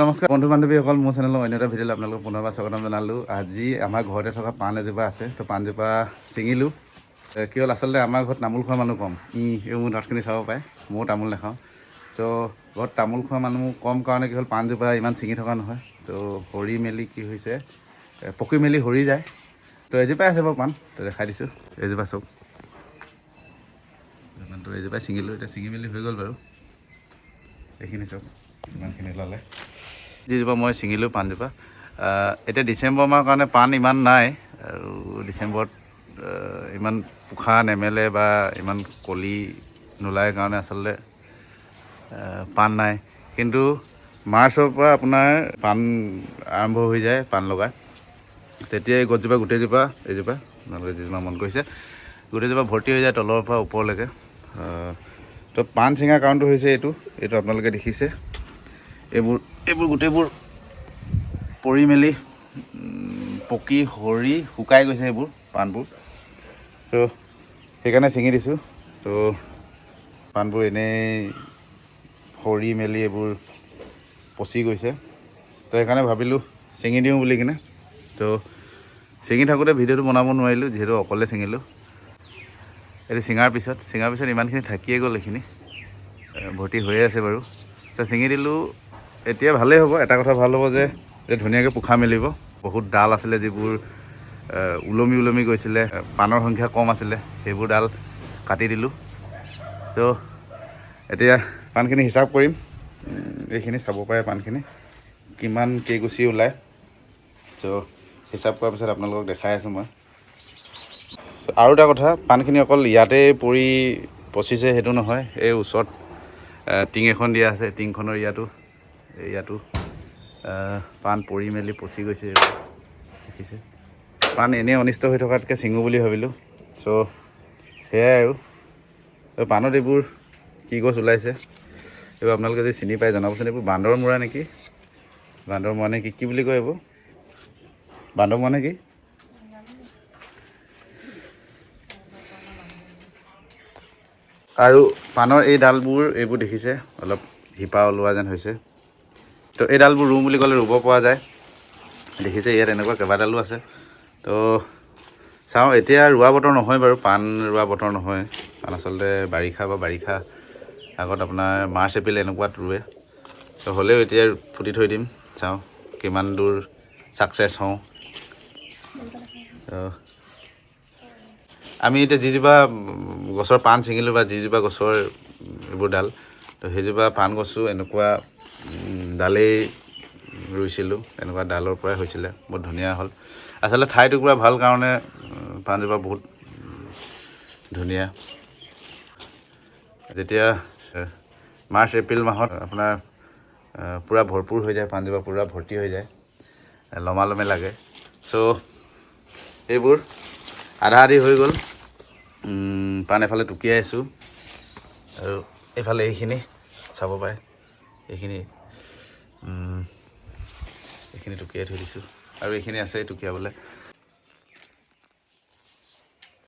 নমস্কাৰ বন্ধু বান্ধৱীসকল, মোৰ চেনেলৰ অন্য এটা ভিডিঅ'লৈ আপোনালোকক পুনৰবাৰ স্বাগতম জনালোঁ। আজি আমাৰ ঘৰতে থকা পাণ এজোপা আছে, তো পাণজোপা ছিঙিলোঁ। কি হ'ল, আচলতে আমাৰ ঘৰত তামোল খোৱা মানুহ কম। এই মোৰ দাঁতখিনি চাব পাৰে, ময়ো তামোল নাখাওঁ। চ' ঘৰত তামোল খোৱা মানুহ কম কাৰণে কি হ'ল, পাণজোপা ইমান ছিঙি থকা নহয়। তো সৰি মেলি কি হৈছে, পকি মেলি সৰি যায়। তো এজোপাই আছে বাৰু পাণ, তো দেখাই দিছোঁ। এজোপা চাওক, তো এজোপাই ছিঙিলোঁ। এতিয়া ছিঙি মেলি হৈ গ'ল বাৰু। এইখিনি চাওক ইমানখিনি ওলালে। যিজোপা মই ছিঙিলোঁ পাণজোপা, এতিয়া ডিচেম্বৰ মাহৰ কাৰণে পাণ ইমান নাই, আৰু ডিচেম্বৰত ইমান পোখা নেমেলে বা ইমান কলি নোলায় কাৰণে আচলতে পাণ নাই। কিন্তু মাৰ্চৰ পৰা আপোনাৰ পাণ আৰম্ভ হৈ যায়, পাণ লগা। তেতিয়া এই গছজোপা গোটেইজোপা, এইজোপা আপোনালোকে যিজোপা মন কৰিছে, গোটেইজোপা ভৰ্তি হৈ যায় তলৰ পৰা ওপৰলৈকে। তো পাণ ছিঙাৰ কাৰণটো হৈছে এইটো আপোনালোকে দেখিছে, এইবোৰ গোটেইবোৰ পৰি মেলি পকি সৰি শুকাই গৈছে এইবোৰ পাণবোৰ। ত' সেইকাৰণে ছিঙি দিছোঁ। তো পাণবোৰ এনেই সৰি মেলি এইবোৰ পচি গৈছে, তো সেইকাৰণে ভাবিলোঁ ছিঙি দিওঁ বুলি কিনে। তো ছিঙি থাকোঁতে ভিডিঅ'টো বনাব নোৱাৰিলোঁ, যিহেতু অকলে ছিঙিলোঁ। এইটো ছিঙাৰ পিছত ইমানখিনি থাকিয়ে গ'ল, এইখিনি ভৰ্তি হৈয়ে আছে বাৰু। তো ছিঙি দিলোঁ, এতিয়া ভালেই হ'ব। এটা কথা ভাল হ'ব যে এতিয়া ধুনীয়াকৈ পোখা মেলিব। বহুত ডাল আছিলে যিবোৰ ওলমি গৈছিলে, পাণৰ সংখ্যা কম আছিলে, সেইবোৰ ডাল কাটি দিলোঁ। তো এতিয়া পাণখিনি হিচাপ কৰিম। এইখিনি চাব পাৰে পাণখিনি কিমান কেইগুচি ওলায়। তো হিচাপ কৰাৰ পিছত আপোনালোকক দেখাই আছোঁ মই। আৰু এটা কথা, পাণখিনি অকল ইয়াতে পৰি পচিছে সেইটো নহয়, এই ওচৰত টিং এখন দিয়া আছে, টিংখনৰ ইয়াতো পাণ পৰি মেলি পচি গৈছে। দেখিছে, পাণ এনেই অনিষ্ট হৈ থকাতকৈ ছিঙো বুলি ভাবিলোঁ। চ' সেয়াই আৰু। পাণত এইবোৰ কি গছ ওলাইছে, এইবোৰ আপোনালোকে যদি চিনি পাই জনাবচোন। এইবোৰ বান্দৰমূৰা নেকি, বান্দৰমূৰা নে কি বুলি কয় এইবোৰ, বান্দৰমূৰা নে কি? আৰু পাণৰ এই ডালবোৰ, এইবোৰ দেখিছে অলপ শিপা ওলোৱা যেন হৈছে। তো এই ডালবোৰ ৰুওঁ বুলি ক'লে ৰুব পৰা যায়। দেখিছে ইয়াত এনেকুৱা কেইবাডালো আছে। তো চাওঁ, এতিয়া ৰোৱা বতৰ নহয় বাৰু, পাণ ৰোৱা বতৰ নহয়। পাণ আচলতে বাৰিষা আগত আপোনাৰ মাৰ্চ এপ্ৰিল এনেকুৱাত ৰুৱে। তো হ'লেও এতিয়া ফুটি থৈ দিম, চাওঁ কিমান দূৰ ছাকচেছ হওঁ। আমি এতিয়া যিজোপা গছৰ পাণ ছিঙিলোঁ বা যিজোপা গছৰ এইবোৰ ডাল, তো সেইজোপা পাণ গছো এনেকুৱা ডালেই ৰুইছিলোঁ, এনেকুৱা ডালৰ পৰাই হৈছিলে, বহুত ধুনীয়া হ'ল। আচলতে ঠাই টুকুৰা ভাল কাৰণে পাণজোপা বহুত ধুনীয়া। যেতিয়া মাৰ্চ এপ্ৰিল মাহত আপোনাৰ পূৰা ভৰপূৰ হৈ যায়, পাণজোপা পূৰা ভৰ্তি হৈ যায়, লমালমে লাগে। চ' এইবোৰ আধা আধি হৈ গ'ল। পাণ এফালে টুকিয়াই আছোঁ, আৰু এইফালে এইখিনি চাব পাৰে, এইখিনি টুকিয়াই থৈ দিছোঁ, আৰু এইখিনি আছে টুকিয়াবলৈ।